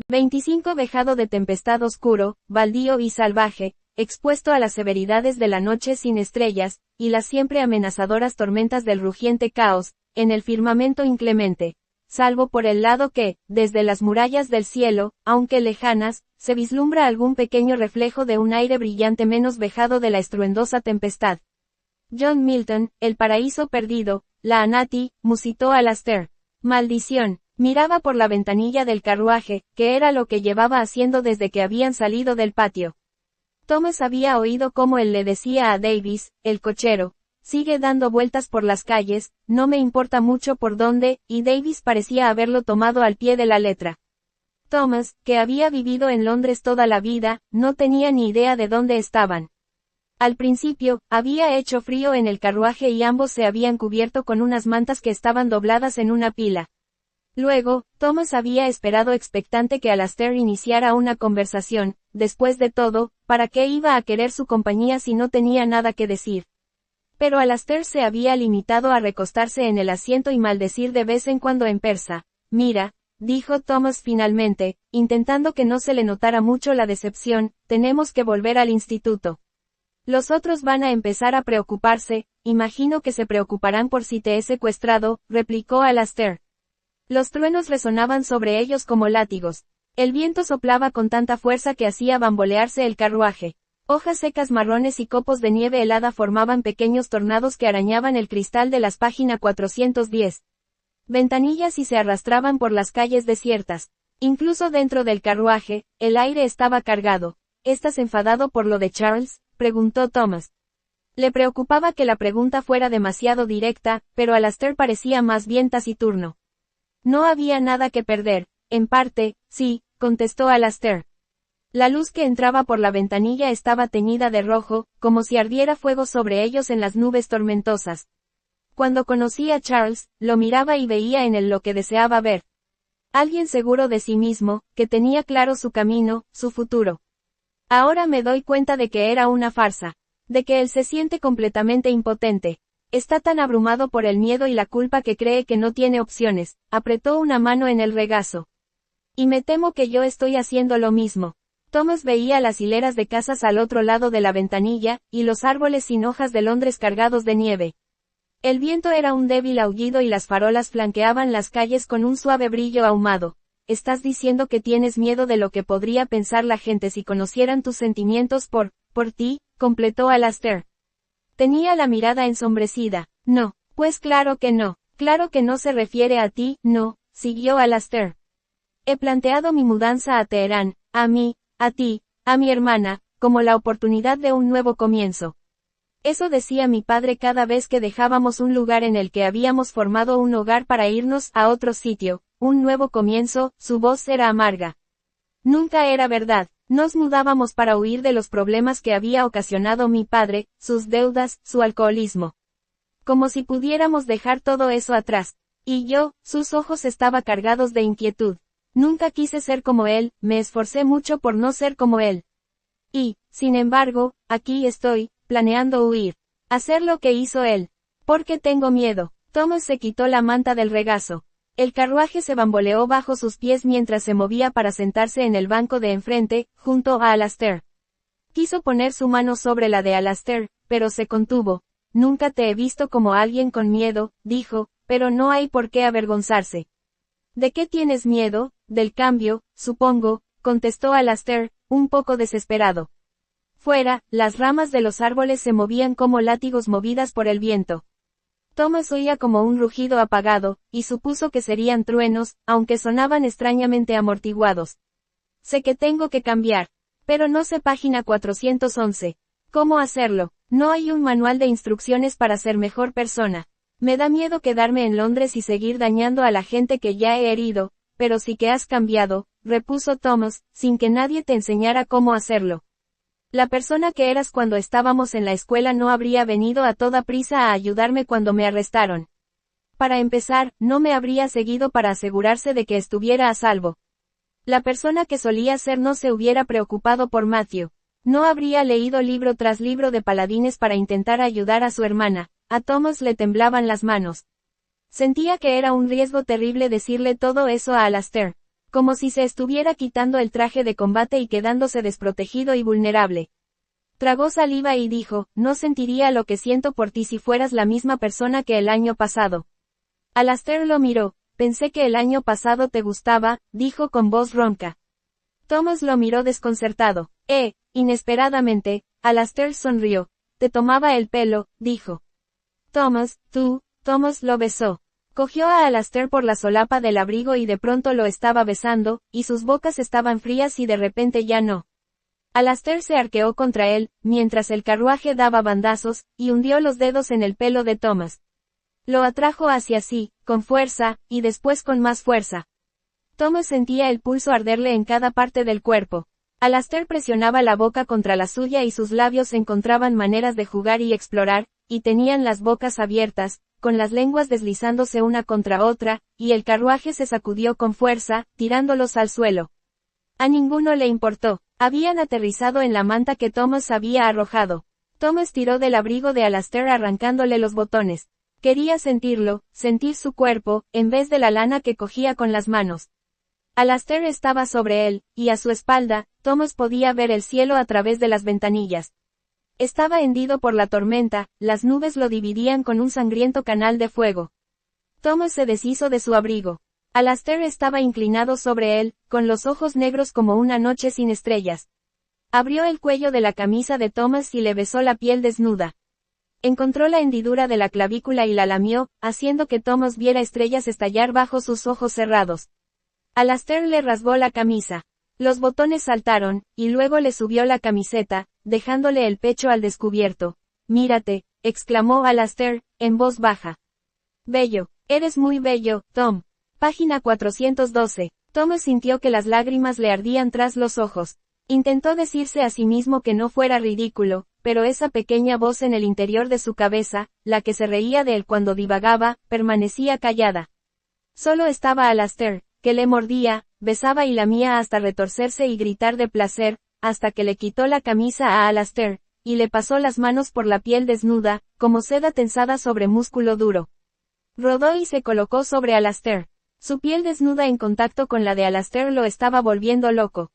25 Vejado de tempestad oscuro, baldío y salvaje, expuesto a las severidades de la noche sin estrellas, y las siempre amenazadoras tormentas del rugiente caos, en el firmamento inclemente. Salvo por el lado que, desde las murallas del cielo, aunque lejanas, se vislumbra algún pequeño reflejo de un aire brillante menos vejado de la estruendosa tempestad. John Milton, El paraíso perdido, la Anati, musitó Alastair. Maldición. Miraba por la ventanilla del carruaje, que era lo que llevaba haciendo desde que habían salido del patio. Thomas había oído cómo él le decía a Davis, el cochero, sigue dando vueltas por las calles, no me importa mucho por dónde, y Davis parecía haberlo tomado al pie de la letra. Thomas, que había vivido en Londres toda la vida, no tenía ni idea de dónde estaban. Al principio, había hecho frío en el carruaje y ambos se habían cubierto con unas mantas que estaban dobladas en una pila. Luego, Thomas había esperado expectante que Alastair iniciara una conversación. Después de todo, ¿para qué iba a querer su compañía si no tenía nada que decir? Pero Alastair se había limitado a recostarse en el asiento y maldecir de vez en cuando en persa. Mira, dijo Thomas finalmente, intentando que no se le notara mucho la decepción, tenemos que volver al instituto. Los otros van a empezar a preocuparse, imagino que se preocuparán por si te he secuestrado, replicó Alastair. Los truenos resonaban sobre ellos como látigos. El viento soplaba con tanta fuerza que hacía bambolearse el carruaje. Hojas secas marrones y copos de nieve helada formaban pequeños tornados que arañaban el cristal de las páginas 410. Ventanillas y se arrastraban por las calles desiertas. Incluso dentro del carruaje, el aire estaba cargado. ¿Estás enfadado por lo de Charles?, preguntó Thomas. Le preocupaba que la pregunta fuera demasiado directa, pero Alastair parecía más bien taciturno. No había nada que perder. En parte, sí, contestó Alastair. La luz que entraba por la ventanilla estaba teñida de rojo, como si ardiera fuego sobre ellos en las nubes tormentosas. Cuando conocí a Charles, lo miraba y veía en él lo que deseaba ver. Alguien seguro de sí mismo, que tenía claro su camino, su futuro. Ahora me doy cuenta de que era una farsa. De que él se siente completamente impotente. Está tan abrumado por el miedo y la culpa que cree que no tiene opciones. Apretó una mano en el regazo. Y me temo que yo estoy haciendo lo mismo. Thomas veía las hileras de casas al otro lado de la ventanilla, y los árboles sin hojas de Londres cargados de nieve. El viento era un débil aullido y las farolas flanqueaban las calles con un suave brillo ahumado. ¿Estás diciendo que tienes miedo de lo que podría pensar la gente si conocieran tus sentimientos por ti?, completó Alastair. Tenía la mirada ensombrecida. No, pues claro que no se refiere a ti, no, siguió Alastair. He planteado mi mudanza a Teherán, a mí, a ti, a mi hermana, como la oportunidad de un nuevo comienzo. Eso decía mi padre cada vez que dejábamos un lugar en el que habíamos formado un hogar para irnos a otro sitio, un nuevo comienzo, su voz era amarga. Nunca era verdad. Nos mudábamos para huir de los problemas que había ocasionado mi padre, sus deudas, su alcoholismo. Como si pudiéramos dejar todo eso atrás. Y yo, sus ojos estaban cargados de inquietud. Nunca quise ser como él, me esforcé mucho por no ser como él. Y, sin embargo, aquí estoy, planeando huir. Hacer lo que hizo él. Porque tengo miedo. Thomas se quitó la manta del regazo. El carruaje se bamboleó bajo sus pies mientras se movía para sentarse en el banco de enfrente, junto a Alastair. Quiso poner su mano sobre la de Alastair, pero se contuvo. Nunca te he visto como alguien con miedo, dijo, pero no hay por qué avergonzarse. ¿De qué tienes miedo? Del cambio, supongo, contestó Alastair, un poco desesperado. Fuera, las ramas de los árboles se movían como látigos movidas por el viento. Thomas oía como un rugido apagado, y supuso que serían truenos, aunque sonaban extrañamente amortiguados. Sé que tengo que cambiar. Pero no sé página 411. ¿Cómo hacerlo? No hay un manual de instrucciones para ser mejor persona. Me da miedo quedarme en Londres y seguir dañando a la gente que ya he herido, pero sí que has cambiado, repuso Thomas, sin que nadie te enseñara cómo hacerlo. La persona que eras cuando estábamos en la escuela no habría venido a toda prisa a ayudarme cuando me arrestaron. Para empezar, no me habría seguido para asegurarse de que estuviera a salvo. La persona que solía ser no se hubiera preocupado por Matthew. No habría leído libro tras libro de paladines para intentar ayudar a su hermana. A Thomas le temblaban las manos. Sentía que era un riesgo terrible decirle todo eso a Alastair. como si se estuviera quitando el traje de combate y quedándose desprotegido y vulnerable. Tragó saliva y dijo, no sentiría lo que siento por ti si fueras la misma persona que el año pasado. Alastair lo miró. Pensé que el año pasado te gustaba, dijo con voz ronca. Thomas lo miró desconcertado. Inesperadamente, Alastair sonrió. Te tomaba el pelo, dijo. Thomas lo besó. Cogió a Alastair por la solapa del abrigo y de pronto lo estaba besando, y sus bocas estaban frías y de repente ya no. Alastair se arqueó contra él, mientras el carruaje daba bandazos, y hundió los dedos en el pelo de Thomas. Lo atrajo hacia sí, con fuerza, y después con más fuerza. Thomas sentía el pulso arderle en cada parte del cuerpo. Alastair presionaba la boca contra la suya y sus labios encontraban maneras de jugar y explorar, y tenían las bocas abiertas, con las lenguas deslizándose una contra otra, y el carruaje se sacudió con fuerza, tirándolos al suelo. A ninguno le importó. Habían aterrizado en la manta que Thomas había arrojado. Thomas tiró del abrigo de Alastair arrancándole los botones. Quería sentirlo, sentir su cuerpo, en vez de la lana que cogía con las manos. Alastair estaba sobre él, y a su espalda, Thomas podía ver el cielo a través de las ventanillas. Estaba hendido por la tormenta, las nubes lo dividían con un sangriento canal de fuego. Thomas se deshizo de su abrigo. Alastair estaba inclinado sobre él, con los ojos negros como una noche sin estrellas. Abrió el cuello de la camisa de Thomas y le besó la piel desnuda. Encontró la hendidura de la clavícula y la lamió, haciendo que Thomas viera estrellas estallar bajo sus ojos cerrados. Alastair le rasgó la camisa. Los botones saltaron, y luego le subió la camiseta, dejándole el pecho al descubierto. Mírate, exclamó Alastair, en voz baja. Bello, eres muy bello, Tom. Página 412. Thomas sintió que las lágrimas le ardían tras los ojos. Intentó decirse a sí mismo que no fuera ridículo, pero esa pequeña voz en el interior de su cabeza, la que se reía de él cuando divagaba, permanecía callada. Solo estaba Alastair, que le mordía, besaba y lamía hasta retorcerse y gritar de placer, hasta que le quitó la camisa a Alastair, y le pasó las manos por la piel desnuda, como seda tensada sobre músculo duro. Rodó y se colocó sobre Alastair. Su piel desnuda en contacto con la de Alastair lo estaba volviendo loco.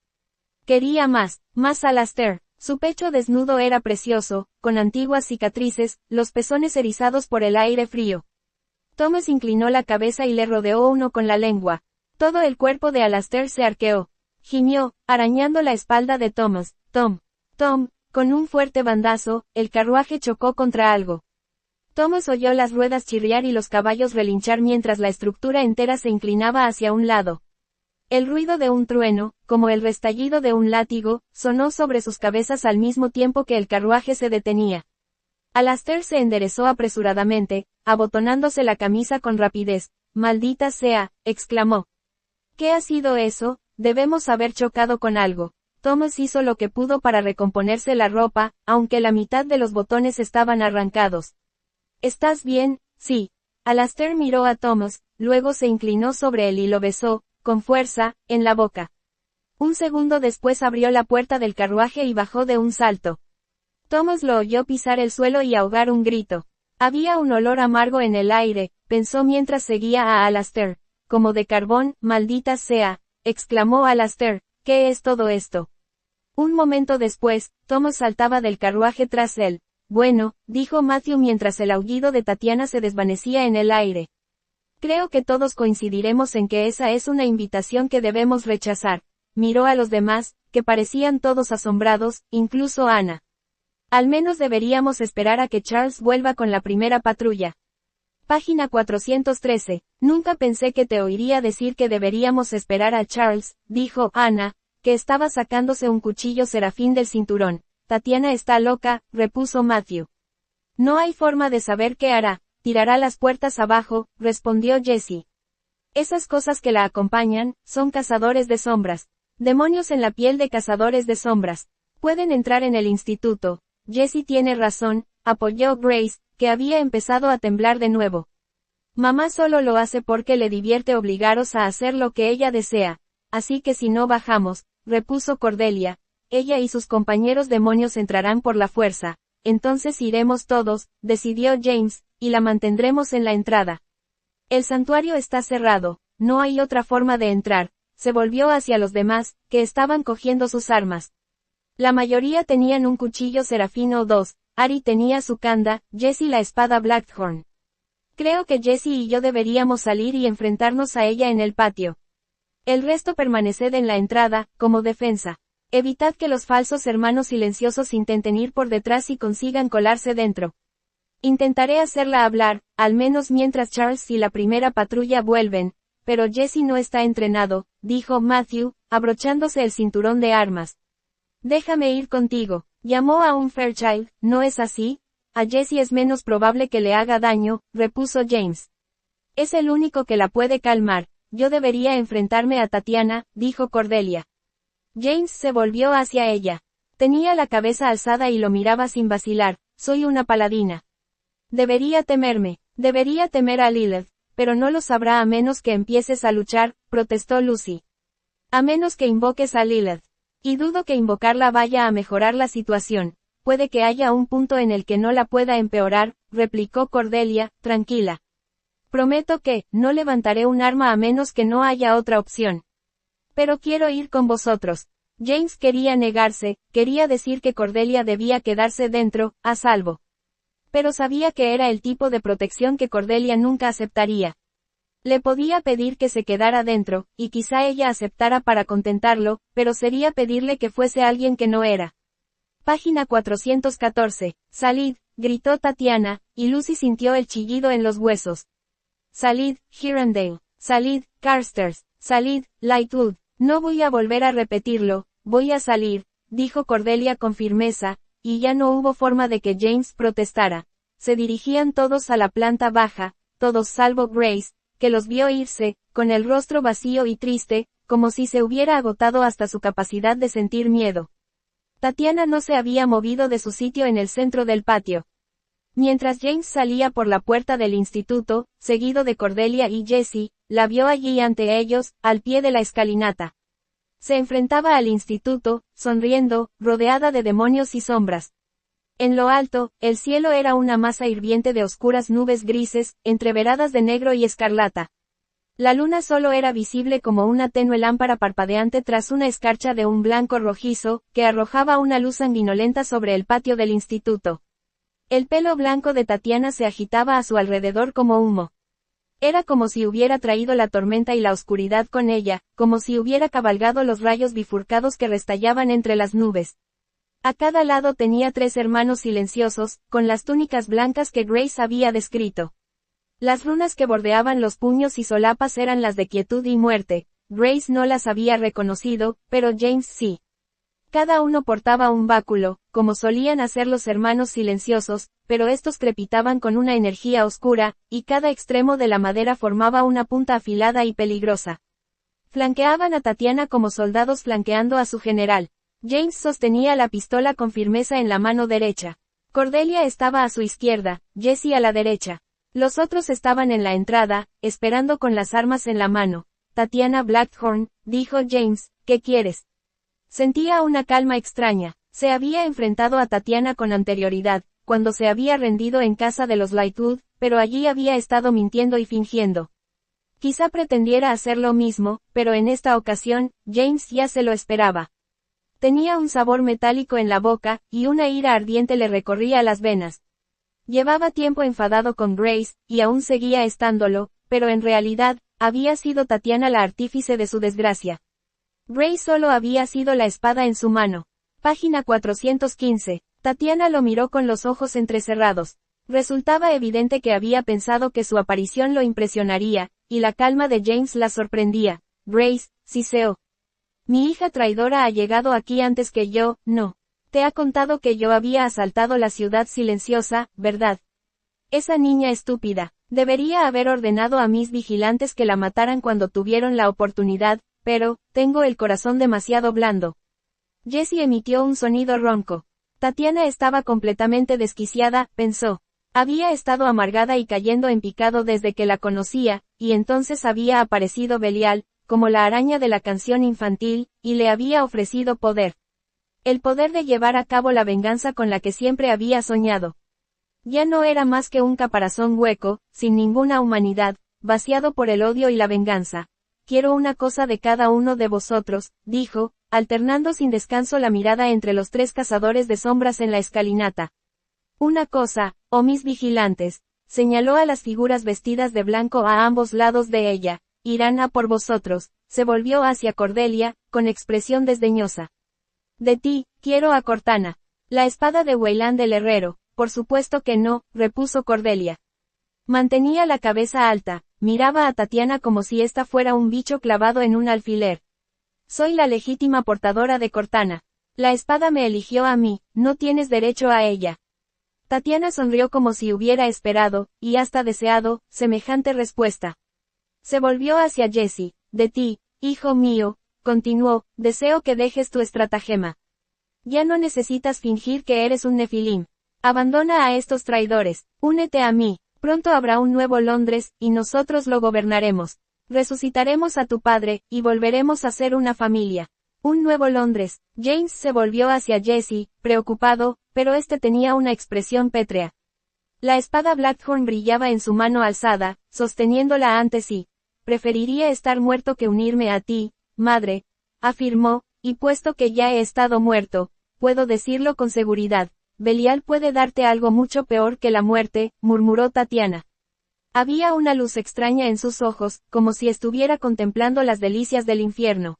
Quería más Alastair. Su pecho desnudo era precioso, con antiguas cicatrices, los pezones erizados por el aire frío. Thomas inclinó la cabeza y le rodeó uno con la lengua. Todo el cuerpo de Alastair se arqueó. Gimió, arañando la espalda de Thomas. Tom. Con un fuerte bandazo, el carruaje chocó contra algo. Thomas oyó las ruedas chirriar y los caballos relinchar mientras la estructura entera se inclinaba hacia un lado. El ruido de un trueno, como el restallido de un látigo, sonó sobre sus cabezas al mismo tiempo que el carruaje se detenía. Alastair se enderezó apresuradamente, abotonándose la camisa con rapidez. «Maldita sea», exclamó. «¿Qué ha sido eso? Debemos haber chocado con algo». Thomas hizo lo que pudo para recomponerse la ropa, aunque la mitad de los botones estaban arrancados. «¿Estás bien?» «Sí». Alastair miró a Thomas, luego se inclinó sobre él y lo besó, con fuerza, en la boca. Un segundo después abrió la puerta del carruaje y bajó de un salto. Thomas lo oyó pisar el suelo y ahogar un grito. Había un olor amargo en el aire, pensó mientras seguía a Alastair. Como de carbón, maldita sea, exclamó Alastair, ¿qué es todo esto? Un momento después, Thomas saltaba del carruaje tras él. Bueno, dijo Matthew mientras el aullido de Tatiana se desvanecía en el aire. Creo que todos coincidiremos en que esa es una invitación que debemos rechazar. Miró a los demás, que parecían todos asombrados, incluso Ana. Al menos deberíamos esperar a que Charles vuelva con la primera patrulla. Página 413. Nunca pensé que te oiría decir que deberíamos esperar a Charles, dijo Ana, que estaba sacándose un cuchillo serafín del cinturón. Tatiana está loca, repuso Matthew. No hay forma de saber qué hará. Tirará las puertas abajo, respondió Jessie. Esas cosas que la acompañan, son cazadores de sombras. Demonios en la piel de cazadores de sombras. Pueden entrar en el instituto. Jessie tiene razón, apoyó Grace, que había empezado a temblar de nuevo. Mamá solo lo hace porque le divierte obligaros a hacer lo que ella desea. Así que si no bajamos, repuso Cordelia, ella y sus compañeros demonios entrarán por la fuerza. Entonces iremos todos, decidió James, y la mantendremos en la entrada. El santuario está cerrado, no hay otra forma de entrar. se volvió hacia los demás, que estaban cogiendo sus armas. La mayoría tenían un cuchillo Serafín o dos, Ari tenía su kanda, Jessie la espada Blackthorn. Creo que Jessie y yo deberíamos salir y enfrentarnos a ella en el patio. El resto permaneced en la entrada, como defensa. Evitad que los falsos hermanos silenciosos intenten ir por detrás y consigan colarse dentro. Intentaré hacerla hablar, al menos mientras Charles y la primera patrulla vuelven, pero Jessie no está entrenado, dijo Matthew, abrochándose el cinturón de armas. Déjame ir contigo. Llamó a un Fairchild, ¿no es así? A Jessie es menos probable que le haga daño, repuso James. Es el único que la puede calmar. Yo debería enfrentarme a Tatiana, dijo Cordelia. James se volvió hacia ella. Tenía la cabeza alzada y lo miraba sin vacilar. Soy una paladina. Debería temer a Lilith, pero no lo sabrá a menos que empieces a luchar, protestó Lucy. A menos que invoques a Lilith. Y dudo que invocarla vaya a mejorar la situación. Puede que haya un punto en el que no la pueda empeorar, replicó Cordelia, tranquila. Prometo que, no levantaré un arma a menos que no haya otra opción. Pero quiero ir con vosotros. James quería negarse, quería decir que Cordelia debía quedarse dentro, a salvo. Pero sabía que era el tipo de protección que Cordelia nunca aceptaría. Le podía pedir que se quedara dentro, y quizá ella aceptara para contentarlo, pero sería pedirle que fuese alguien que no era. Página 414. Salid, gritó Tatiana, y Lucy sintió el chillido en los huesos. Salid, Hirondale. Salid, Carstairs. Salid, Lightwood. No voy a volver a repetirlo, voy a salir, dijo Cordelia con firmeza, y ya no hubo forma de que James protestara. Se dirigían todos a la planta baja, todos salvo Grace, que los vio irse, con el rostro vacío y triste, como si se hubiera agotado hasta su capacidad de sentir miedo. Tatiana no se había movido de su sitio en el centro del patio. Mientras James salía por la puerta del instituto, seguido de Cordelia y Jessie, la vio allí ante ellos, al pie de la escalinata. Se enfrentaba al instituto, sonriendo, rodeada de demonios y sombras. En lo alto, el cielo era una masa hirviente de oscuras nubes grises, entreveradas de negro y escarlata. La luna solo era visible como una tenue lámpara parpadeante tras una escarcha de un blanco rojizo, que arrojaba una luz sanguinolenta sobre el patio del instituto. El pelo blanco de Tatiana se agitaba a su alrededor como humo. Era como si hubiera traído la tormenta y la oscuridad con ella, como si hubiera cabalgado los rayos bifurcados que restallaban entre las nubes. A cada lado tenía 3 hermanos silenciosos, con las túnicas blancas que Grace había descrito. Las runas que bordeaban los puños y solapas eran las de quietud y muerte. Grace no las había reconocido, pero James sí. Cada uno portaba un báculo, como solían hacer los hermanos silenciosos, pero estos crepitaban con una energía oscura, y cada extremo de la madera formaba una punta afilada y peligrosa. Flanqueaban a Tatiana como soldados flanqueando a su general. James sostenía la pistola con firmeza en la mano derecha. Cordelia estaba a su izquierda, Jessie a la derecha. Los otros estaban en la entrada, esperando con las armas en la mano. Tatiana Blackthorn, dijo James, ¿qué quieres? Sentía una calma extraña. Se había enfrentado a Tatiana con anterioridad, cuando se había rendido en casa de los Lightwood, pero allí había estado mintiendo y fingiendo. Quizá pretendiera hacer lo mismo, pero en esta ocasión, James ya se lo esperaba. Tenía un sabor metálico en la boca, y una ira ardiente le recorría las venas. Llevaba tiempo enfadado con Grace, y aún seguía estándolo, pero en realidad, había sido Tatiana la artífice de su desgracia. Grace solo había sido la espada en su mano. Página 415. Tatiana lo miró con los ojos entrecerrados. Resultaba evidente que había pensado que su aparición lo impresionaría, y la calma de James la sorprendía. Grace, siseó. Mi hija traidora ha llegado aquí antes que yo, no. Te ha contado que yo había asaltado la ciudad silenciosa, ¿verdad? Esa niña estúpida. Debería haber ordenado a mis vigilantes que la mataran cuando tuvieron la oportunidad, pero, tengo el corazón demasiado blando. Jessie emitió un sonido ronco. Tatiana estaba completamente desquiciada, pensó. Había estado amargada y cayendo en picado desde que la conocía, y entonces había aparecido Belial, como la araña de la canción infantil, y le había ofrecido poder. El poder de llevar a cabo la venganza con la que siempre había soñado. Ya no era más que un caparazón hueco, sin ninguna humanidad, vaciado por el odio y la venganza. quiero una cosa de cada uno de vosotros, dijo, alternando sin descanso la mirada entre los tres cazadores de sombras en la escalinata. Una cosa, oh mis vigilantes, señaló a las figuras vestidas de blanco a ambos lados de ella, irán a por vosotros, se volvió hacia Cordelia, con expresión desdeñosa. De ti, quiero a Cortana. La espada de Weyland el herrero, por supuesto que no, repuso Cordelia. Mantenía la cabeza alta, miraba a Tatiana como si ésta fuera un bicho clavado en un alfiler. Soy la legítima portadora de Cortana. La espada me eligió a mí, no tienes derecho a ella. Tatiana sonrió como si hubiera esperado, y hasta deseado, semejante respuesta. Se volvió hacia Jesse. De ti, hijo mío, continuó, deseo que dejes tu estratagema. Ya no necesitas fingir que eres un nefilim. Abandona a estos traidores, únete a mí, pronto habrá un nuevo Londres, y nosotros lo gobernaremos. Resucitaremos a tu padre, y volveremos a ser una familia. Un nuevo Londres. James se volvió hacia Jesse, preocupado, pero este tenía una expresión pétrea. La espada Blackthorn brillaba en su mano alzada, sosteniéndola ante sí. Preferiría estar muerto que unirme a ti, madre, afirmó, y puesto que ya he estado muerto, puedo decirlo con seguridad. Belial puede darte algo mucho peor que la muerte, murmuró Tatiana. Había una luz extraña en sus ojos, como si estuviera contemplando las delicias del infierno.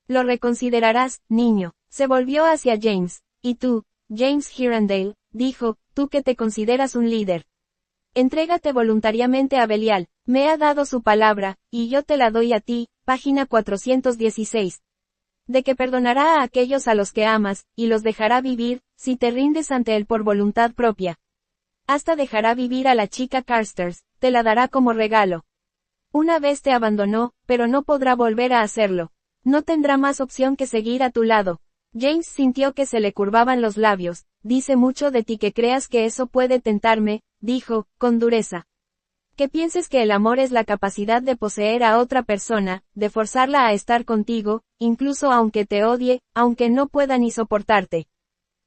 Lo reconsiderarás, niño. Se volvió hacia James. Y tú, James Hirondale, dijo, tú que te consideras un líder. Entrégate voluntariamente a Belial, me ha dado su palabra, y yo te la doy a ti, página 416. De que perdonará a aquellos a los que amas, y los dejará vivir, si te rindes ante él por voluntad propia. Hasta dejará vivir a la chica Carstairs, te la dará como regalo. Una vez te abandonó, pero no podrá volver a hacerlo. No tendrá más opción que seguir a tu lado. James sintió que se le curvaban los labios. Dice mucho de ti que creas que eso puede tentarme, dijo, con dureza. Que pienses que el amor es la capacidad de poseer a otra persona, de forzarla a estar contigo, incluso aunque te odie, aunque no pueda ni soportarte.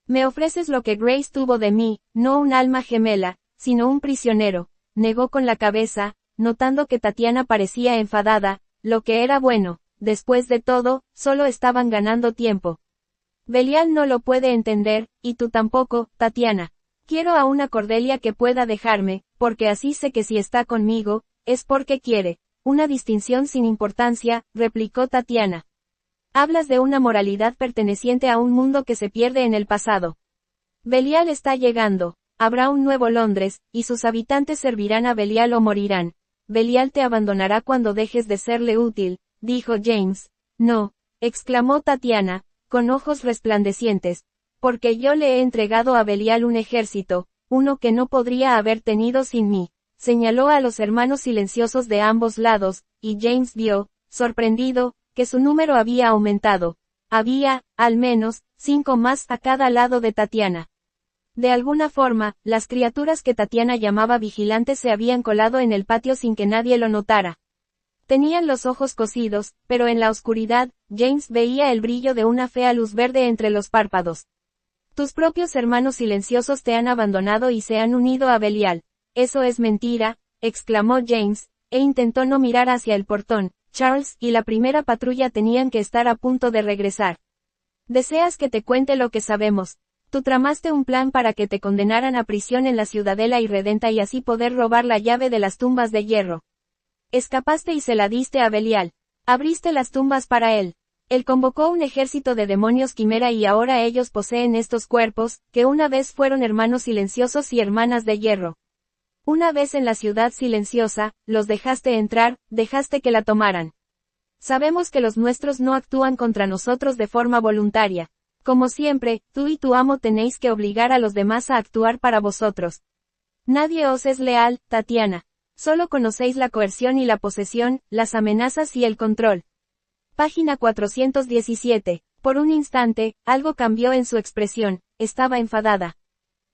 Me ofreces lo que Grace tuvo de mí, no un alma gemela, sino un prisionero, negó con la cabeza, notando que Tatiana parecía enfadada, lo que era bueno. Después de todo, solo estaban ganando tiempo. Belial no lo puede entender, y tú tampoco, Tatiana. Quiero a una Cordelia que pueda dejarme, porque así sé que si está conmigo, es porque quiere. Una distinción sin importancia, replicó Tatiana. Hablas de una moralidad perteneciente a un mundo que se pierde en el pasado. Belial está llegando. Habrá un nuevo Londres, y sus habitantes servirán a Belial o morirán. Belial te abandonará cuando dejes de serle útil, dijo James. No, exclamó Tatiana, con ojos resplandecientes, porque yo le he entregado a Belial un ejército, uno que no podría haber tenido sin mí. Señaló a los hermanos silenciosos de ambos lados, y James vio, sorprendido, que su número había aumentado. Había, al menos, 5 más a cada lado de Tatiana. De alguna forma, las criaturas que Tatiana llamaba vigilantes se habían colado en el patio sin que nadie lo notara. Tenían los ojos cosidos, pero en la oscuridad, James veía el brillo de una fea luz verde entre los párpados. Tus propios hermanos silenciosos te han abandonado y se han unido a Belial. Eso es mentira, exclamó James, e intentó no mirar hacia el portón. Charles y la primera patrulla tenían que estar a punto de regresar. ¿Deseas que te cuente lo que sabemos? Tú tramaste un plan para que te condenaran a prisión en la Ciudadela Irredenta y así poder robar la llave de las tumbas de hierro. Escapaste y se la diste a Belial. Abriste las tumbas para él. Él convocó un ejército de demonios quimera y ahora ellos poseen estos cuerpos, que una vez fueron hermanos silenciosos y hermanas de hierro. Una vez en la ciudad silenciosa, los dejaste entrar, dejaste que la tomaran. Sabemos que los nuestros no actúan contra nosotros de forma voluntaria. Como siempre, tú y tu amo tenéis que obligar a los demás a actuar para vosotros. Nadie os es leal, Tatiana. Solo conocéis la coerción y la posesión, las amenazas y el control. Página 417. Por un instante, algo cambió en su expresión, estaba enfadada.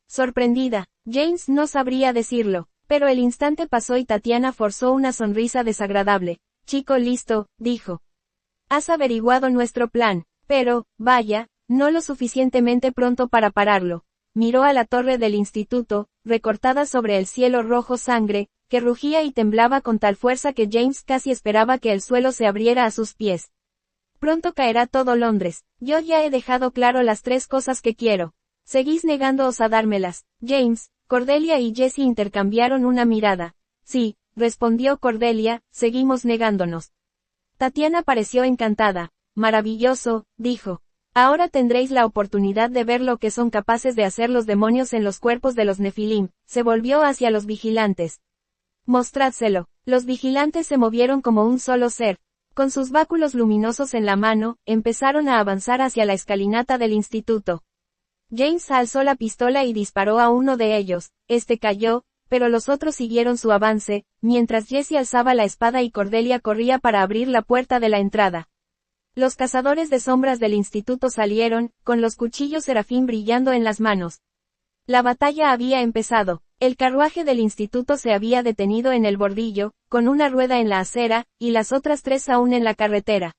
Sorprendida, James no sabría decirlo, pero el instante pasó y Tatiana forzó una sonrisa desagradable. Chico listo, dijo. Has averiguado nuestro plan, pero, vaya, no lo suficientemente pronto para pararlo. Miró a la torre del instituto, recortada sobre el cielo rojo sangre, que rugía y temblaba con tal fuerza que James casi esperaba que el suelo se abriera a sus pies. Pronto caerá todo Londres. Yo ya he dejado claro las 3 cosas que quiero. Seguís negándoos a dármelas. James, Cordelia y Jessie intercambiaron una mirada. Sí, respondió Cordelia, seguimos negándonos. Tatiana pareció encantada. Maravilloso, dijo. Ahora tendréis la oportunidad de ver lo que son capaces de hacer los demonios en los cuerpos de los Nefilim. Se volvió hacia los vigilantes. Mostrádselo. Los vigilantes se movieron como un solo ser. Con sus báculos luminosos en la mano, empezaron a avanzar hacia la escalinata del instituto. James alzó la pistola y disparó a uno de ellos. Este cayó, pero los otros siguieron su avance, mientras Jessie alzaba la espada y Cordelia corría para abrir la puerta de la entrada. Los cazadores de sombras del instituto salieron, con los cuchillos serafín brillando en las manos. La batalla había empezado. El carruaje del instituto se había detenido en el bordillo, con una rueda en la acera, y las otras 3 aún en la carretera.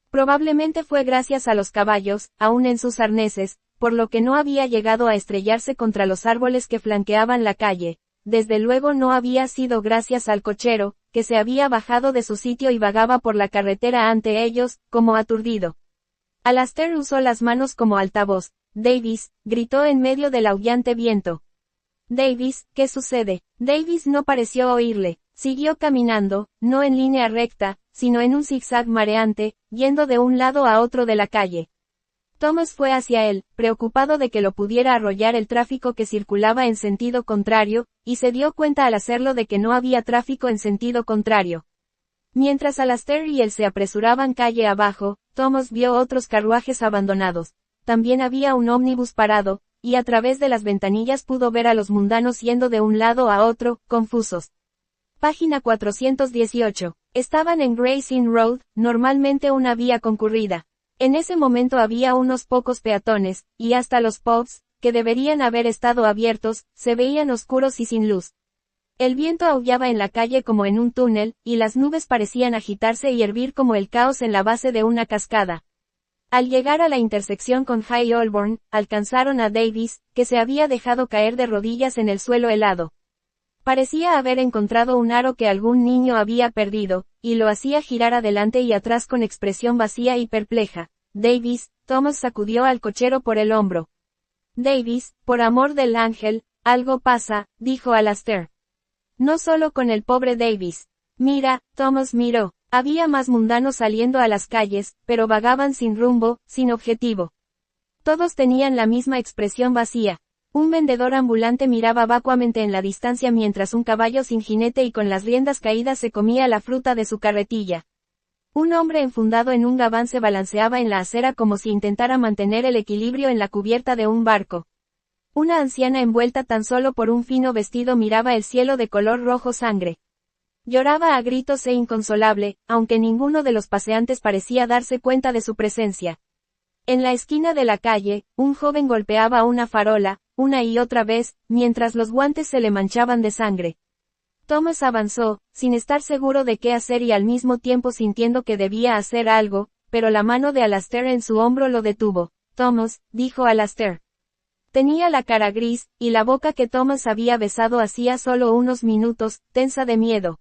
Probablemente fue gracias a los caballos, aún en sus arneses, por lo que no había llegado a estrellarse contra los árboles que flanqueaban la calle. Desde luego no había sido gracias al cochero, que se había bajado de su sitio y vagaba por la carretera ante ellos, como aturdido. Alastair usó las manos como altavoz. Davis, gritó en medio del aullante viento. Davis, ¿qué sucede? Davis no pareció oírle. Siguió caminando, no en línea recta, sino en un zigzag mareante, yendo de un lado a otro de la calle. Thomas fue hacia él, preocupado de que lo pudiera arrollar el tráfico que circulaba en sentido contrario, y se dio cuenta al hacerlo de que no había tráfico en sentido contrario. Mientras Alastair y él se apresuraban calle abajo, Thomas vio otros carruajes abandonados. También había un ómnibus parado, y a través de las ventanillas pudo ver a los mundanos yendo de un lado a otro, confusos. Página 418. Estaban en Gray's Inn Road, normalmente una vía concurrida. En ese momento había unos pocos peatones, y hasta los pubs, que deberían haber estado abiertos, se veían oscuros y sin luz. El viento aullaba en la calle como en un túnel, y las nubes parecían agitarse y hervir como el caos en la base de una cascada. Al llegar a la intersección con High Holborn, alcanzaron a Davis, que se había dejado caer de rodillas en el suelo helado. Parecía haber encontrado un aro que algún niño había perdido, y lo hacía girar adelante y atrás con expresión vacía y perpleja. Davis, Thomas sacudió al cochero por el hombro. Davis, por amor del ángel, algo pasa, dijo Alastair. No solo con el pobre Davis. Mira, Thomas miró. Había más mundanos saliendo a las calles, pero vagaban sin rumbo, sin objetivo. Todos tenían la misma expresión vacía. Un vendedor ambulante miraba vacuamente en la distancia mientras un caballo sin jinete y con las riendas caídas se comía la fruta de su carretilla. Un hombre enfundado en un gabán se balanceaba en la acera como si intentara mantener el equilibrio en la cubierta de un barco. Una anciana envuelta tan solo por un fino vestido miraba el cielo de color rojo sangre. Lloraba a gritos e inconsolable, aunque ninguno de los paseantes parecía darse cuenta de su presencia. En la esquina de la calle, un joven golpeaba una farola, una y otra vez, mientras los guantes se le manchaban de sangre. Thomas avanzó, sin estar seguro de qué hacer y al mismo tiempo sintiendo que debía hacer algo, pero la mano de Alastair en su hombro lo detuvo. Thomas, dijo Alastair. Tenía la cara gris, y la boca que Thomas había besado hacía solo unos minutos, tensa de miedo.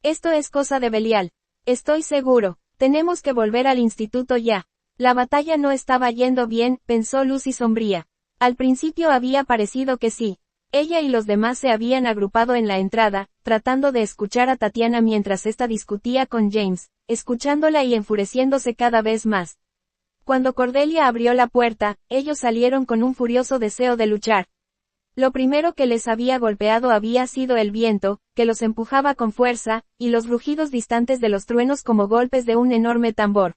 Esto es cosa de Belial. Estoy seguro. Tenemos que volver al instituto ya. La batalla no estaba yendo bien, pensó Lucy sombría. Al principio había parecido que sí. Ella y los demás se habían agrupado en la entrada, tratando de escuchar a Tatiana mientras ésta discutía con James, escuchándola y enfureciéndose cada vez más. Cuando Cordelia abrió la puerta, ellos salieron con un furioso deseo de luchar. Lo primero que les había golpeado había sido el viento, que los empujaba con fuerza, y los rugidos distantes de los truenos como golpes de un enorme tambor.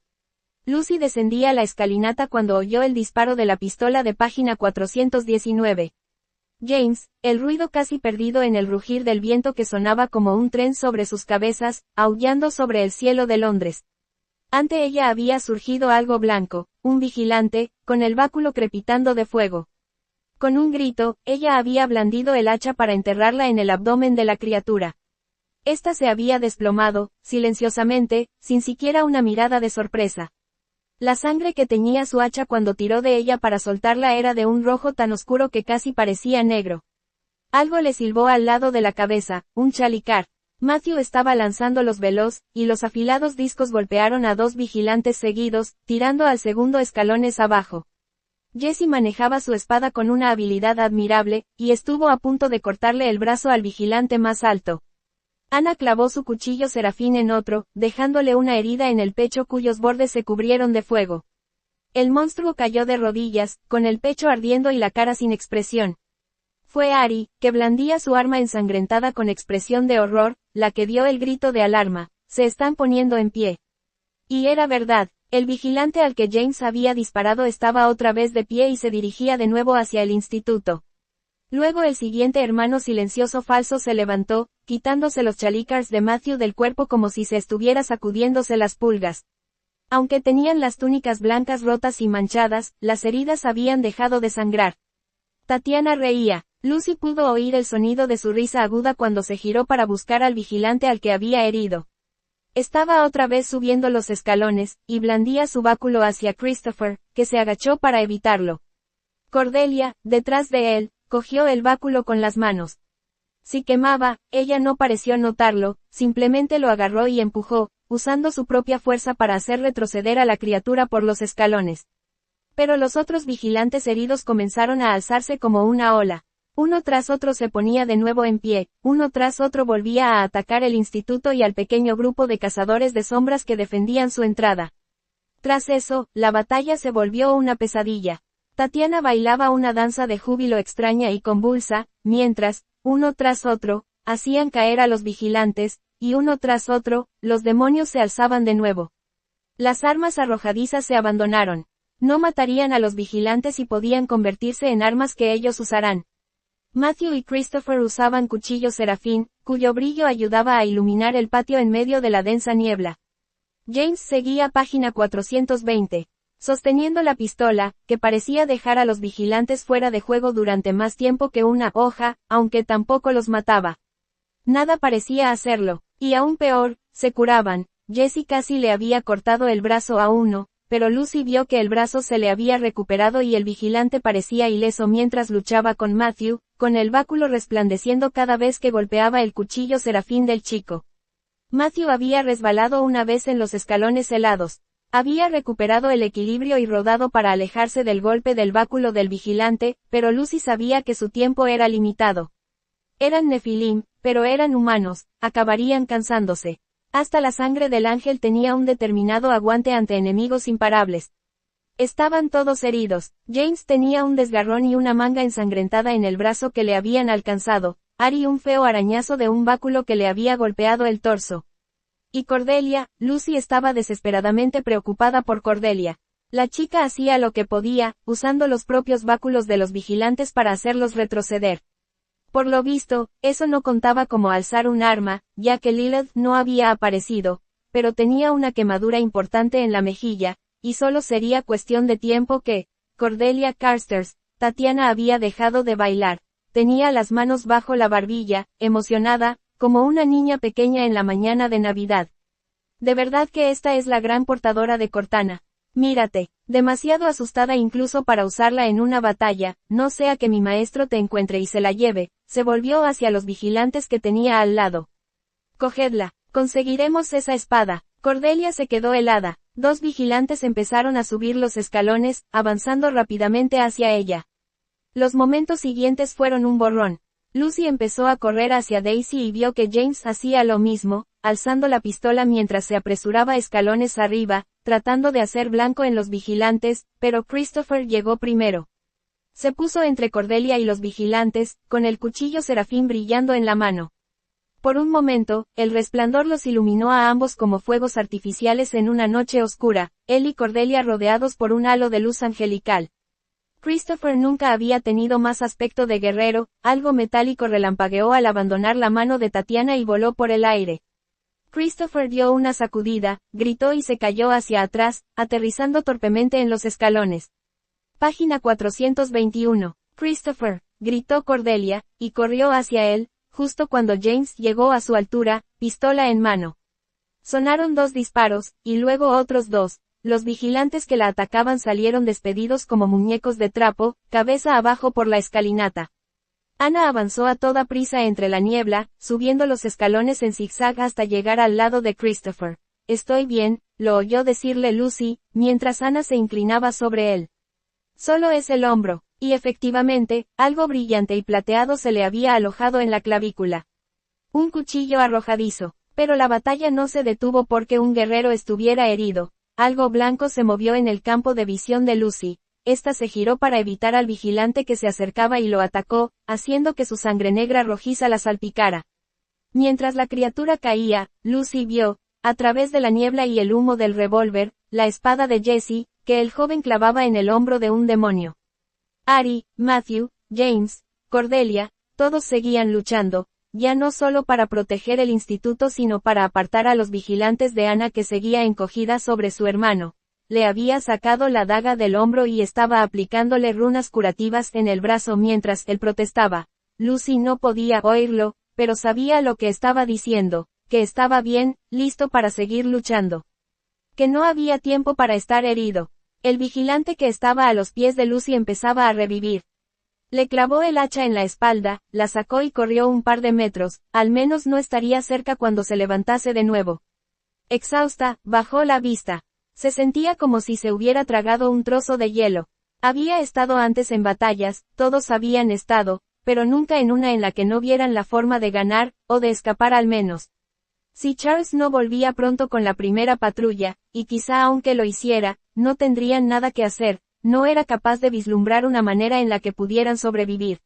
Lucy descendía la escalinata cuando oyó el disparo de la pistola de página 419. James, el ruido casi perdido en el rugir del viento que sonaba como un tren sobre sus cabezas, aullando sobre el cielo de Londres. Ante ella había surgido algo blanco, un vigilante, con el báculo crepitando de fuego. Con un grito, ella había blandido el hacha para enterrarla en el abdomen de la criatura. Esta se había desplomado, silenciosamente, sin siquiera una mirada de sorpresa. La sangre que teñía su hacha cuando tiró de ella para soltarla era de un rojo tan oscuro que casi parecía negro. Algo le silbó al lado de la cabeza, un chalicar. Matthew estaba lanzando los veloz, y los afilados discos golpearon a 2 vigilantes seguidos, tirando al segundo escalones abajo. Jesse manejaba su espada con una habilidad admirable, y estuvo a punto de cortarle el brazo al vigilante más alto. Ana clavó su cuchillo serafín en otro, dejándole una herida en el pecho cuyos bordes se cubrieron de fuego. El monstruo cayó de rodillas, con el pecho ardiendo y la cara sin expresión. Fue Ari, que blandía su arma ensangrentada con expresión de horror, la que dio el grito de alarma: se están poniendo en pie. Y era verdad, el vigilante al que James había disparado estaba otra vez de pie y se dirigía de nuevo hacia el instituto. Luego el siguiente hermano silencioso falso se levantó, quitándose los chalicars de Matthew del cuerpo como si se estuviera sacudiéndose las pulgas. Aunque tenían las túnicas blancas rotas y manchadas, las heridas habían dejado de sangrar. Tatiana reía. Lucy pudo oír el sonido de su risa aguda cuando se giró para buscar al vigilante al que había herido. Estaba otra vez subiendo los escalones, y blandía su báculo hacia Christopher, que se agachó para evitarlo. Cordelia, detrás de él, cogió el báculo con las manos. Si quemaba, ella no pareció notarlo, simplemente lo agarró y empujó, usando su propia fuerza para hacer retroceder a la criatura por los escalones. Pero los otros vigilantes heridos comenzaron a alzarse como una ola. Uno tras otro se ponía de nuevo en pie, uno tras otro volvía a atacar el instituto y al pequeño grupo de cazadores de sombras que defendían su entrada. Tras eso, la batalla se volvió una pesadilla. Tatiana bailaba una danza de júbilo extraña y convulsa, mientras, uno tras otro, hacían caer a los vigilantes, y uno tras otro, los demonios se alzaban de nuevo. Las armas arrojadizas se abandonaron. No matarían a los vigilantes y podían convertirse en armas que ellos usarán. Matthew y Christopher usaban cuchillos serafín, cuyo brillo ayudaba a iluminar el patio en medio de la densa niebla. James seguía página 420. Sosteniendo la pistola, que parecía dejar a los vigilantes fuera de juego durante más tiempo que una hoja, aunque tampoco los mataba. Nada parecía hacerlo, y aún peor, se curaban. Jesse casi le había cortado el brazo a uno, pero Lucy vio que el brazo se le había recuperado y el vigilante parecía ileso mientras luchaba con Matthew, con el báculo resplandeciendo cada vez que golpeaba el cuchillo serafín del chico. Matthew había resbalado una vez en los escalones helados. Había recuperado el equilibrio y rodado para alejarse del golpe del báculo del vigilante, pero Lucy sabía que su tiempo era limitado. Eran Nefilim, pero eran humanos, acabarían cansándose. Hasta la sangre del ángel tenía un determinado aguante ante enemigos imparables. Estaban todos heridos. James tenía un desgarrón y una manga ensangrentada en el brazo que le habían alcanzado, Ari un feo arañazo de un báculo que le había golpeado el torso. Y Cordelia, Lucy estaba desesperadamente preocupada por Cordelia. La chica hacía lo que podía, usando los propios báculos de los vigilantes para hacerlos retroceder. Por lo visto, eso no contaba como alzar un arma, ya que Lilith no había aparecido, pero tenía una quemadura importante en la mejilla, y solo sería cuestión de tiempo que, Cordelia Carstairs, Tatiana había dejado de bailar, tenía las manos bajo la barbilla, emocionada, como una niña pequeña en la mañana de Navidad. De verdad que esta es la gran portadora de Cortana. Mírate, demasiado asustada incluso para usarla en una batalla, no sea que mi maestro te encuentre y se la lleve, se volvió hacia los vigilantes que tenía al lado. Cogedla, conseguiremos esa espada. Cordelia se quedó helada. 2 vigilantes empezaron a subir los escalones, avanzando rápidamente hacia ella. Los momentos siguientes fueron un borrón. Lucy empezó a correr hacia Daisy y vio que James hacía lo mismo, alzando la pistola mientras se apresuraba escalones arriba, tratando de hacer blanco en los vigilantes, pero Christopher llegó primero. Se puso entre Cordelia y los vigilantes, con el cuchillo serafín brillando en la mano. Por un momento, el resplandor los iluminó a ambos como fuegos artificiales en una noche oscura, él y Cordelia rodeados por un halo de luz angelical. Christopher nunca había tenido más aspecto de guerrero, algo metálico relampagueó al abandonar la mano de Tatiana y voló por el aire. Christopher dio una sacudida, gritó y se cayó hacia atrás, aterrizando torpemente en los escalones. Página 421. Christopher, gritó Cordelia, y corrió hacia él, justo cuando James llegó a su altura, pistola en mano. Sonaron 2 disparos, y luego otros 2. Los vigilantes que la atacaban salieron despedidos como muñecos de trapo, cabeza abajo por la escalinata. Ana avanzó a toda prisa entre la niebla, subiendo los escalones en zigzag hasta llegar al lado de Christopher. «Estoy bien», lo oyó decirle Lucy, mientras Ana se inclinaba sobre él. «Solo es el hombro». Y efectivamente, algo brillante y plateado se le había alojado en la clavícula. Un cuchillo arrojadizo. Pero la batalla no se detuvo porque un guerrero estuviera herido. Algo blanco se movió en el campo de visión de Lucy. Esta se giró para evitar al vigilante que se acercaba y lo atacó, haciendo que su sangre negra rojiza la salpicara. Mientras la criatura caía, Lucy vio, a través de la niebla y el humo del revólver, la espada de Jesse, que el joven clavaba en el hombro de un demonio. Ari, Matthew, James, Cordelia, todos seguían luchando, ya no solo para proteger el instituto sino para apartar a los vigilantes de Ana que seguía encogida sobre su hermano. Le había sacado la daga del hombro y estaba aplicándole runas curativas en el brazo mientras él protestaba. Lucy no podía oírlo, pero sabía lo que estaba diciendo, que estaba bien, listo para seguir luchando. Que no había tiempo para estar herido. El vigilante que estaba a los pies de Lucy empezaba a revivir. Le clavó el hacha en la espalda, la sacó y corrió un par de metros, al menos no estaría cerca cuando se levantase de nuevo. Exhausta, bajó la vista. Se sentía como si se hubiera tragado un trozo de hielo. Había estado antes en batallas, todos habían estado, pero nunca en una en la que no vieran la forma de ganar, o de escapar al menos. Si Charles no volvía pronto con la primera patrulla, y quizá aunque lo hiciera, no tendrían nada que hacer, no era capaz de vislumbrar una manera en la que pudieran sobrevivir.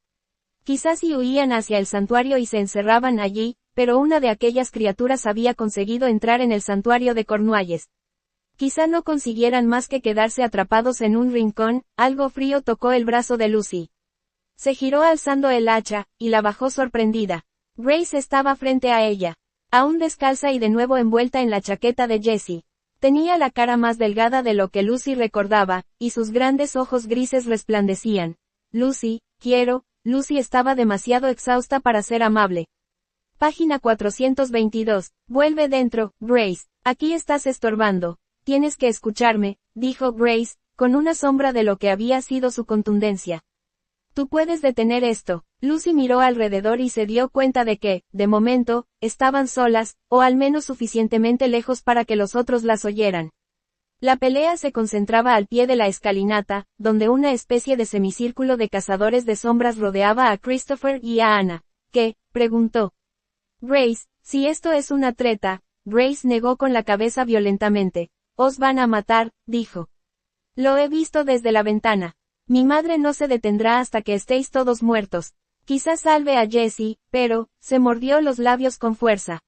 Quizás si huían hacia el santuario y se encerraban allí, pero una de aquellas criaturas había conseguido entrar en el santuario de Cornualles. Quizá no consiguieran más que quedarse atrapados en un rincón. Algo frío tocó el brazo de Lucy. Se giró alzando el hacha, y la bajó sorprendida. Grace estaba frente a ella. Aún descalza y de nuevo envuelta en la chaqueta de Jessie. Tenía la cara más delgada de lo que Lucy recordaba, y sus grandes ojos grises resplandecían. Lucy estaba demasiado exhausta para ser amable. Página 422. Vuelve dentro, Grace. Aquí estás estorbando. Tienes que escucharme, dijo Grace, con una sombra de lo que había sido su contundencia. Tú puedes detener esto. Lucy miró alrededor y se dio cuenta de que, de momento, estaban solas, o al menos suficientemente lejos para que los otros las oyeran. La pelea se concentraba al pie de la escalinata, donde una especie de semicírculo de cazadores de sombras rodeaba a Christopher y a Ana. ¿Qué? Preguntó. Grace, si esto es una treta. Grace negó con la cabeza violentamente. Os van a matar, dijo. Lo he visto desde la ventana. Mi madre no se detendrá hasta que estéis todos muertos. Quizá salve a Jessie, pero, se mordió los labios con fuerza.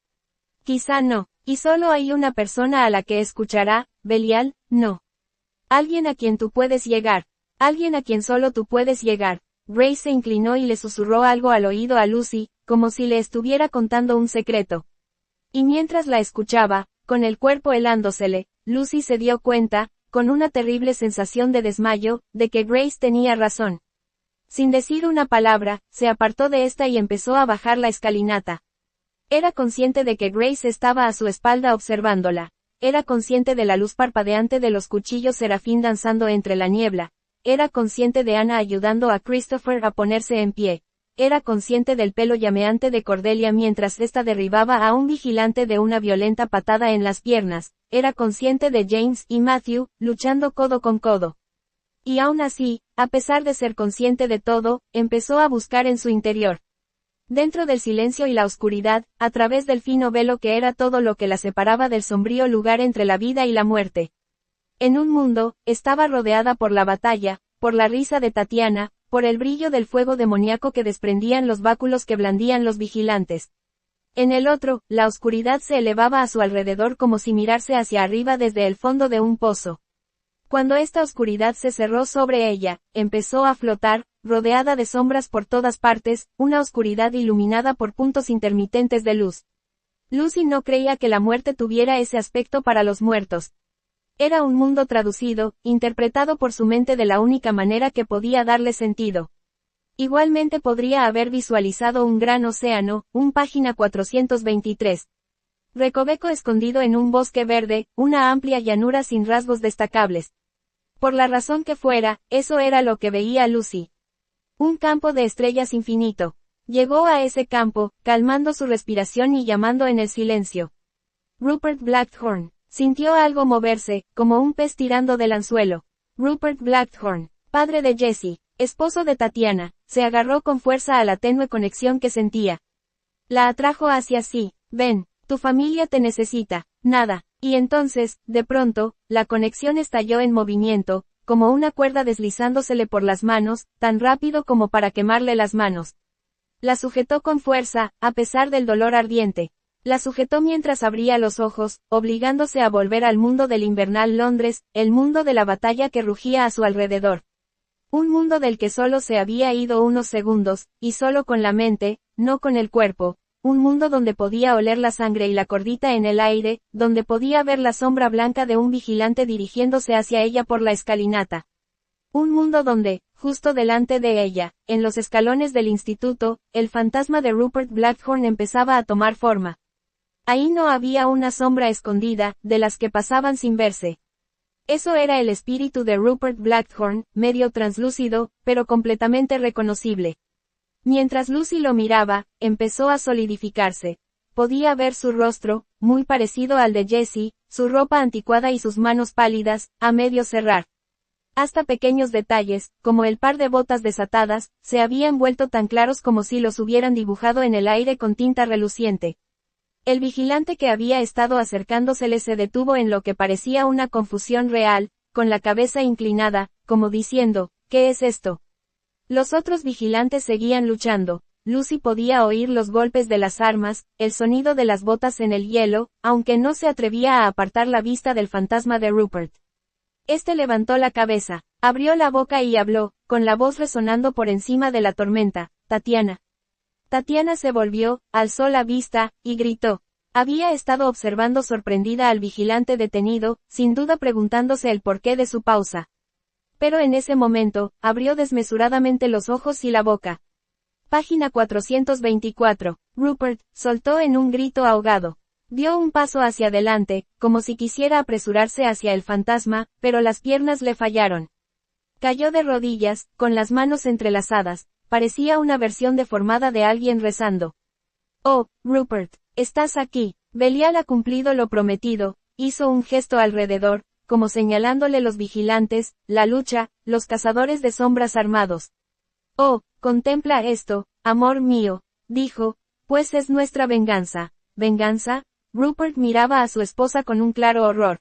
Quizá no, y solo hay una persona a la que escuchará, Belial, no. Alguien a quien tú puedes llegar. Alguien a quien solo tú puedes llegar. Grace se inclinó y le susurró algo al oído a Lucy, como si le estuviera contando un secreto. Y mientras la escuchaba, con el cuerpo helándosele, Lucy se dio cuenta, con una terrible sensación de desmayo, de que Grace tenía razón. Sin decir una palabra, se apartó de esta y empezó a bajar la escalinata. Era consciente de que Grace estaba a su espalda observándola. Era consciente de la luz parpadeante de los cuchillos serafín danzando entre la niebla. Era consciente de Ana ayudando a Christopher a ponerse en pie. Era consciente del pelo llameante de Cordelia mientras ésta derribaba a un vigilante de una violenta patada en las piernas. Era consciente de James y Matthew, luchando codo con codo. Y aún así, a pesar de ser consciente de todo, empezó a buscar en su interior. Dentro del silencio y la oscuridad, a través del fino velo que era todo lo que la separaba del sombrío lugar entre la vida y la muerte. En un mundo, estaba rodeada por la batalla, por la risa de Tatiana, por el brillo del fuego demoníaco que desprendían los báculos que blandían los vigilantes. En el otro, la oscuridad se elevaba a su alrededor como si mirase hacia arriba desde el fondo de un pozo. Cuando esta oscuridad se cerró sobre ella, empezó a flotar, rodeada de sombras por todas partes, una oscuridad iluminada por puntos intermitentes de luz. Lucy no creía que la muerte tuviera ese aspecto para los muertos. Era un mundo traducido, interpretado por su mente de la única manera que podía darle sentido. Igualmente podría haber visualizado un gran océano, página 423. Recoveco escondido en un bosque verde, una amplia llanura sin rasgos destacables. Por la razón que fuera, eso era lo que veía Lucy. Un campo de estrellas infinito. Llegó a ese campo, calmando su respiración y llamando en el silencio. Rupert Blackthorne. Sintió algo moverse, como un pez tirando del anzuelo. Rupert Blackthorne, padre de Jessie, esposo de Tatiana, se agarró con fuerza a la tenue conexión que sentía. La atrajo hacia sí. Ven, tu familia te necesita. Nada. Y entonces, de pronto, la conexión estalló en movimiento, como una cuerda deslizándosele por las manos, tan rápido como para quemarle las manos. La sujetó con fuerza, a pesar del dolor ardiente. La sujetó mientras abría los ojos, obligándose a volver al mundo del invernal Londres, el mundo de la batalla que rugía a su alrededor. Un mundo del que solo se había ido unos segundos, y solo con la mente, no con el cuerpo. Un mundo donde podía oler la sangre y la cordita en el aire, donde podía ver la sombra blanca de un vigilante dirigiéndose hacia ella por la escalinata. Un mundo donde, justo delante de ella, en los escalones del instituto, el fantasma de Rupert Blackthorne empezaba a tomar forma. Ahí no había una sombra escondida, de las que pasaban sin verse. Eso era el espíritu de Rupert Blackthorne, medio translúcido, pero completamente reconocible. Mientras Lucy lo miraba, empezó a solidificarse. Podía ver su rostro, muy parecido al de Jessie, su ropa anticuada y sus manos pálidas, a medio cerrar. Hasta pequeños detalles, como el par de botas desatadas, se habían vuelto tan claros como si los hubieran dibujado en el aire con tinta reluciente. El vigilante que había estado acercándosele se detuvo en lo que parecía una confusión real, con la cabeza inclinada, como diciendo, ¿qué es esto? Los otros vigilantes seguían luchando. Lucy podía oír los golpes de las armas, el sonido de las botas en el hielo, aunque no se atrevía a apartar la vista del fantasma de Rupert. Este levantó la cabeza, abrió la boca y habló, con la voz resonando por encima de la tormenta, Tatiana. Tatiana se volvió, alzó la vista, y gritó. Había estado observando sorprendida al vigilante detenido, sin duda preguntándose el porqué de su pausa. Pero en ese momento, abrió desmesuradamente los ojos y la boca. Página 424. Rupert, soltó en un grito ahogado. Dio un paso hacia adelante, como si quisiera apresurarse hacia el fantasma, pero las piernas le fallaron. Cayó de rodillas, con las manos entrelazadas, parecía una versión deformada de alguien rezando. Oh, Rupert, estás aquí. Belial ha cumplido lo prometido, hizo un gesto alrededor, como señalándole los vigilantes, la lucha, los cazadores de sombras armados. Oh, contempla esto, amor mío, dijo, pues es nuestra venganza. ¿Venganza? Rupert miraba a su esposa con un claro horror.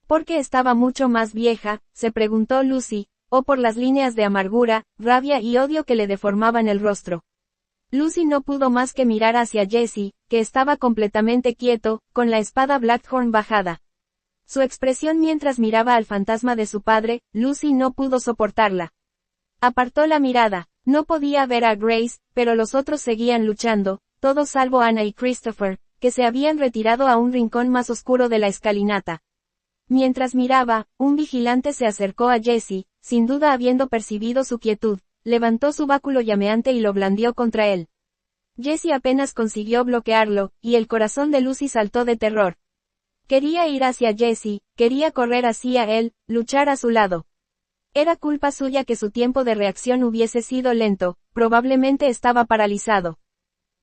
¿Por qué estaba mucho más vieja?, se preguntó Lucy, o por las líneas de amargura, rabia y odio que le deformaban el rostro. Lucy no pudo más que mirar hacia Jessie, que estaba completamente quieto, con la espada Blackthorne bajada. Su expresión mientras miraba al fantasma de su padre, Lucy no pudo soportarla. Apartó la mirada, no podía ver a Grace, pero los otros seguían luchando, todos salvo Anna y Christopher, que se habían retirado a un rincón más oscuro de la escalinata. Mientras miraba, un vigilante se acercó a Jessie, sin duda habiendo percibido su quietud, levantó su báculo llameante y lo blandió contra él. Jessie apenas consiguió bloquearlo, y el corazón de Lucy saltó de terror. Quería ir hacia Jessie, quería correr hacia él, luchar a su lado. Era culpa suya que su tiempo de reacción hubiese sido lento, probablemente estaba paralizado.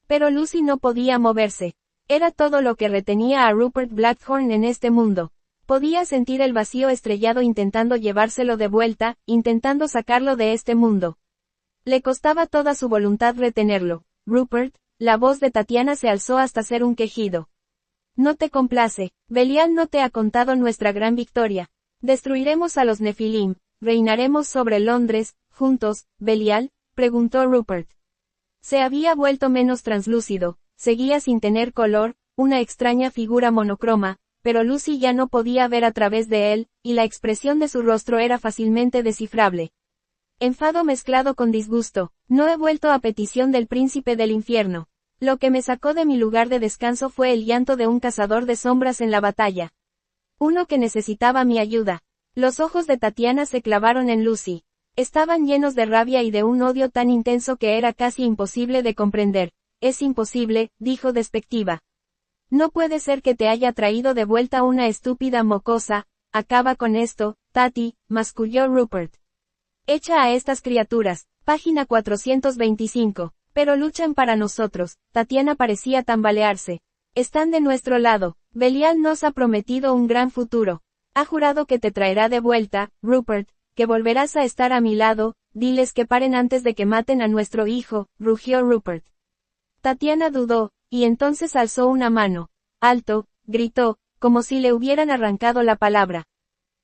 Pero Lucy no podía moverse. Era todo lo que retenía a Rupert Blackthorne en este mundo. Podía sentir el vacío estrellado intentando llevárselo de vuelta, intentando sacarlo de este mundo. Le costaba toda su voluntad retenerlo. Rupert, la voz de Tatiana se alzó hasta ser un quejido. No te complace, Belial no te ha contado nuestra gran victoria. Destruiremos a los Nefilim, reinaremos sobre Londres, juntos, Belial, preguntó Rupert. Se había vuelto menos translúcido, seguía sin tener color, una extraña figura monocroma, pero Lucy ya no podía ver a través de él, y la expresión de su rostro era fácilmente descifrable. Enfado mezclado con disgusto, no he vuelto a petición del príncipe del infierno. Lo que me sacó de mi lugar de descanso fue el llanto de un cazador de sombras en la batalla. Uno que necesitaba mi ayuda. Los ojos de Tatiana se clavaron en Lucy. Estaban llenos de rabia y de un odio tan intenso que era casi imposible de comprender. Es imposible, dijo despectiva. No puede ser que te haya traído de vuelta una estúpida mocosa. Acaba con esto, Tati, masculló Rupert. Echa a estas criaturas. Página 425. Pero luchan para nosotros. Tatiana parecía tambalearse. Están de nuestro lado. Belial nos ha prometido un gran futuro. Ha jurado que te traerá de vuelta, Rupert, que volverás a estar a mi lado. Diles que paren antes de que maten a nuestro hijo, rugió Rupert. Tatiana dudó, y entonces alzó una mano. Alto, gritó, como si le hubieran arrancado la palabra.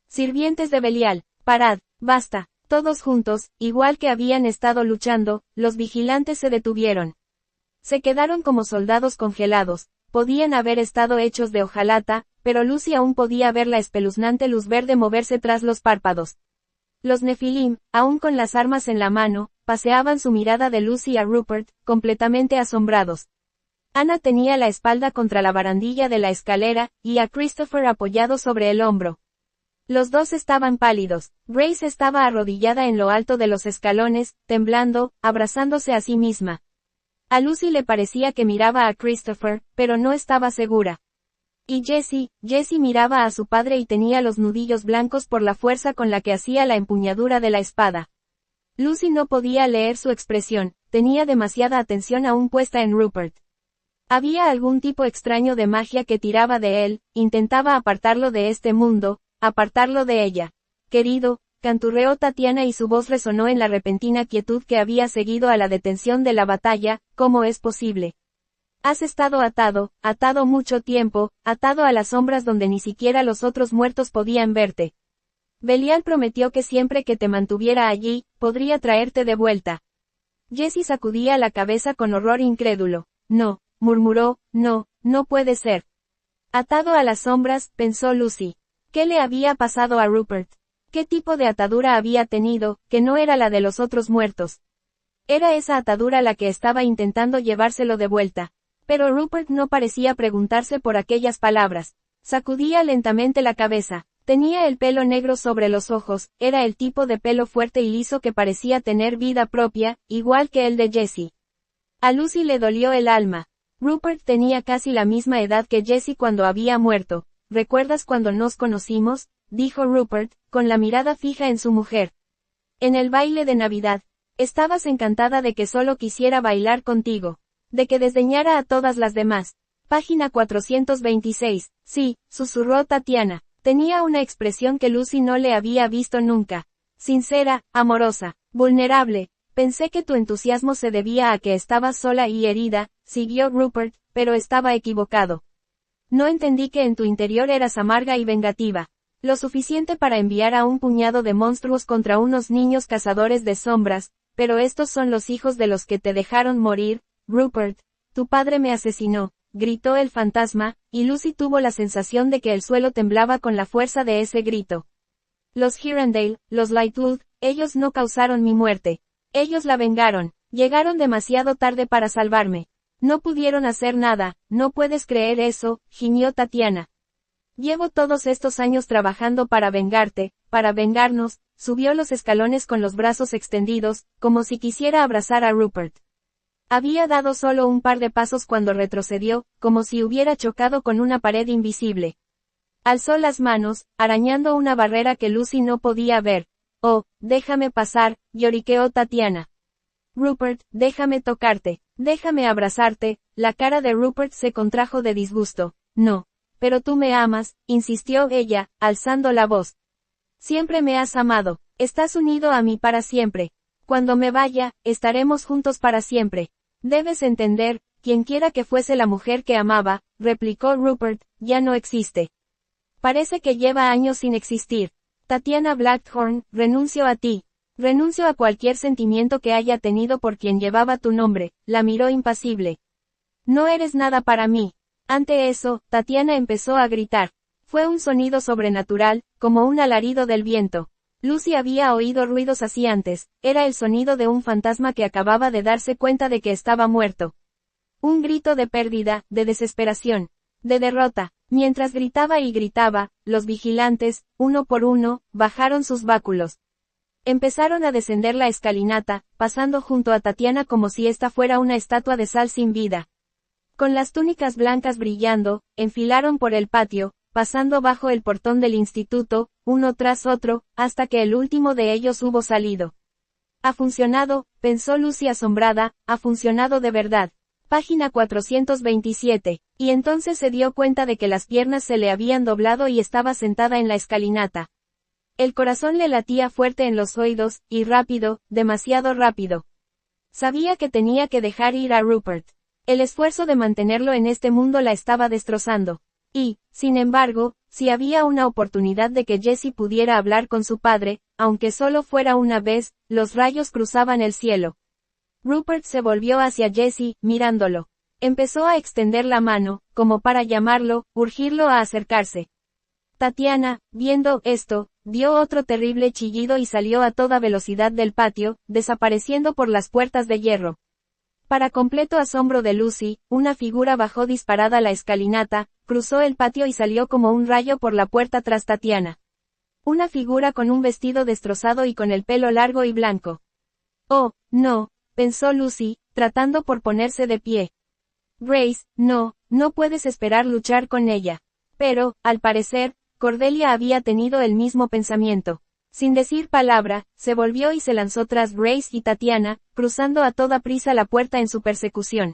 Sirvientes de Belial, parad, basta. Todos juntos, igual que habían estado luchando, los vigilantes se detuvieron. Se quedaron como soldados congelados. Podían haber estado hechos de hojalata, pero Lucy aún podía ver la espeluznante luz verde moverse tras los párpados. Los Nefilim, aún con las armas en la mano, paseaban su mirada de Lucy a Rupert, completamente asombrados. Anna tenía la espalda contra la barandilla de la escalera, y a Christopher apoyado sobre el hombro. Los dos estaban pálidos. Grace estaba arrodillada en lo alto de los escalones, temblando, abrazándose a sí misma. A Lucy le parecía que miraba a Christopher, pero no estaba segura. Y Jessie miraba a su padre y tenía los nudillos blancos por la fuerza con la que hacía la empuñadura de la espada. Lucy no podía leer su expresión, tenía demasiada atención aún puesta en Rupert. Había algún tipo extraño de magia que tiraba de él, intentaba apartarlo de este mundo, apartarlo de ella. Querido, canturreó Tatiana y su voz resonó en la repentina quietud que había seguido a la detención de la batalla. ¿Cómo es posible? Has estado atado mucho tiempo, atado a las sombras donde ni siquiera los otros muertos podían verte. Belial prometió que siempre que te mantuviera allí, podría traerte de vuelta. Jessie sacudía la cabeza con horror incrédulo. No, murmuró, no puede ser. Atado a las sombras, pensó Lucy. ¿Qué le había pasado a Rupert? ¿Qué tipo de atadura había tenido, que no era la de los otros muertos? Era esa atadura la que estaba intentando llevárselo de vuelta. Pero Rupert no parecía preguntarse por aquellas palabras. Sacudía lentamente la cabeza. Tenía el pelo negro sobre los ojos, era el tipo de pelo fuerte y liso que parecía tener vida propia, igual que el de Jessie. A Lucy le dolió el alma. Rupert tenía casi la misma edad que Jessie cuando había muerto. ¿Recuerdas cuando nos conocimos?, dijo Rupert, con la mirada fija en su mujer. En el baile de Navidad. Estabas encantada de que solo quisiera bailar contigo. De que desdeñara a todas las demás. Página 426. Sí, susurró Tatiana. Tenía una expresión que Lucy no le había visto nunca. Sincera, amorosa, vulnerable. Pensé que tu entusiasmo se debía a que estabas sola y herida, siguió Rupert, pero estaba equivocado. No entendí que en tu interior eras amarga y vengativa. Lo suficiente para enviar a un puñado de monstruos contra unos niños cazadores de sombras, pero estos son los hijos de los que te dejaron morir, Rupert. Tu padre me asesinó, gritó el fantasma, y Lucy tuvo la sensación de que el suelo temblaba con la fuerza de ese grito. Los Hirondale, los Lightwood, ellos no causaron mi muerte. Ellos la vengaron. Llegaron demasiado tarde para salvarme. No pudieron hacer nada. No puedes creer eso, gimió Tatiana. Llevo todos estos años trabajando para vengarte, para vengarnos. Subió los escalones con los brazos extendidos, como si quisiera abrazar a Rupert. Había dado solo un par de pasos cuando retrocedió, como si hubiera chocado con una pared invisible. Alzó las manos, arañando una barrera que Lucy no podía ver. Oh, déjame pasar, lloriqueó Tatiana. Rupert, déjame tocarte, déjame abrazarte. La cara de Rupert se contrajo de disgusto. No. Pero tú me amas, insistió ella, alzando la voz. Siempre me has amado, estás unido a mí para siempre. Cuando me vaya, estaremos juntos para siempre. Debes entender, quienquiera que fuese la mujer que amaba, replicó Rupert, ya no existe. Parece que lleva años sin existir. Tatiana Blackthorne, renuncio a ti. Renuncio a cualquier sentimiento que haya tenido por quien llevaba tu nombre, la miró impasible. No eres nada para mí. Ante eso, Tatiana empezó a gritar. Fue un sonido sobrenatural, como un alarido del viento. Lucy había oído ruidos así antes, era el sonido de un fantasma que acababa de darse cuenta de que estaba muerto. Un grito de pérdida, de desesperación, de derrota. Mientras gritaba y gritaba, los vigilantes, uno por uno, bajaron sus báculos. Empezaron a descender la escalinata, pasando junto a Tatiana como si esta fuera una estatua de sal sin vida. Con las túnicas blancas brillando, enfilaron por el patio, pasando bajo el portón del instituto, uno tras otro, hasta que el último de ellos hubo salido. Ha funcionado, pensó Lucy asombrada, ha funcionado de verdad. Página 427. Y entonces se dio cuenta de que las piernas se le habían doblado y estaba sentada en la escalinata. El corazón le latía fuerte en los oídos, y rápido, demasiado rápido. Sabía que tenía que dejar ir a Rupert. El esfuerzo de mantenerlo en este mundo la estaba destrozando. Y, sin embargo, si había una oportunidad de que Jessie pudiera hablar con su padre, aunque solo fuera una vez, los rayos cruzaban el cielo. Rupert se volvió hacia Jessie, mirándolo. Empezó a extender la mano, como para llamarlo, urgirlo a acercarse. Tatiana, viendo esto, dio otro terrible chillido y salió a toda velocidad del patio, desapareciendo por las puertas de hierro. Para completo asombro de Lucy, una figura bajó disparada la escalinata, cruzó el patio y salió como un rayo por la puerta tras Tatiana. Una figura con un vestido destrozado y con el pelo largo y blanco. Oh, no, pensó Lucy, tratando por ponerse de pie. Grace, no puedes esperar luchar con ella. Pero, al parecer, Cordelia había tenido el mismo pensamiento. Sin decir palabra, se volvió y se lanzó tras Grace y Tatiana, cruzando a toda prisa la puerta en su persecución.